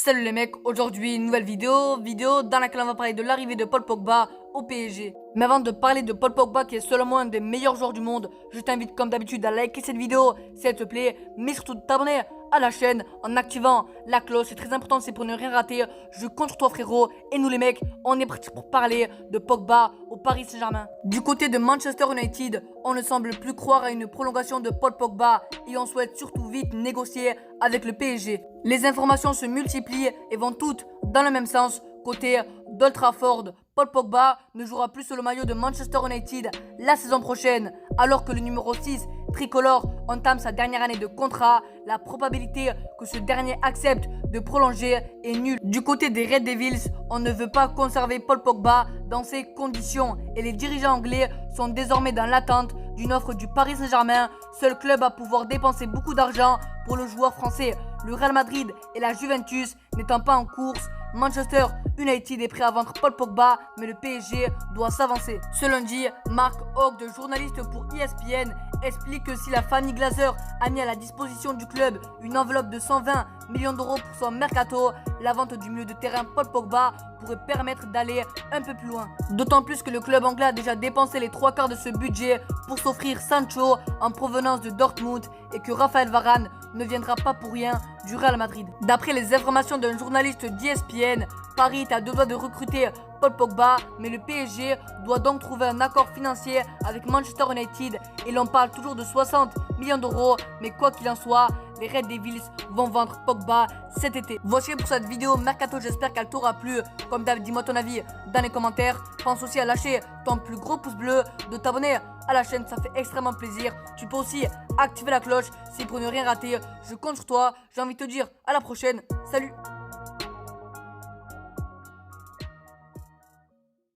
Salut les mecs, aujourd'hui une nouvelle vidéo dans laquelle on va parler de l'arrivée de Paul Pogba au PSG. Mais avant de parler de Paul Pogba qui est selon moi un des meilleurs joueurs du monde, je t'invite comme d'habitude à liker cette vidéo si elle te plaît, mais surtout de t'abonner à la chaîne en activant la cloche, c'est très important, c'est pour ne rien rater. Je compte sur toi frérot, et nous les mecs, on est parti pour parler de Pogba au Paris Saint-Germain. Du côté de Manchester United, on ne semble plus croire à une prolongation de Paul Pogba et on souhaite surtout vite négocier avec le PSG. Les informations se multiplient et vont toutes dans le même sens. Côté d'Old Trafford, Paul Pogba ne jouera plus sur le maillot de Manchester United la saison prochaine, alors que le numéro 6 tricolore entame sa dernière année de contrat. La probabilité que ce dernier accepte de prolonger est nulle. Du côté des Red Devils, on ne veut pas conserver Paul Pogba dans ces conditions et les dirigeants anglais sont désormais dans l'attente d'une offre du Paris Saint-Germain, seul club à pouvoir dépenser beaucoup d'argent pour le joueur français. Le Real Madrid et la Juventus n'étant pas en course, Manchester United est prêt à vendre Paul Pogba, mais le PSG doit s'avancer. Ce lundi, Mark Hogg, journaliste pour ESPN, explique que si la famille Glazer a mis à la disposition du club une enveloppe de 120 millions d'euros pour son mercato, la vente du milieu de terrain Paul Pogba pourrait permettre d'aller un peu plus loin. D'autant plus que le club anglais a déjà dépensé les 3/4 de ce budget pour s'offrir Sancho en provenance de Dortmund et que Raphaël Varane ne viendra pas pour rien du Real Madrid. D'après les informations d'un journaliste d'ESPN, Paris est à deux doigts de recruter Paul Pogba, mais le PSG doit donc trouver un accord financier avec Manchester United et l'on parle toujours de 60 millions d'euros, mais quoi qu'il en soit, les Red Devils vont vendre Pogba cet été. Voici pour cette vidéo Mercato, j'espère qu'elle t'aura plu. Comme d'hab, dis-moi ton avis dans les commentaires. Pense aussi à lâcher ton plus gros pouce bleu, de t'abonner à la chaîne, ça fait extrêmement plaisir. Tu peux aussi activer la cloche, c'est pour ne rien rater. Je compte sur toi, j'ai envie de te dire à la prochaine, salut.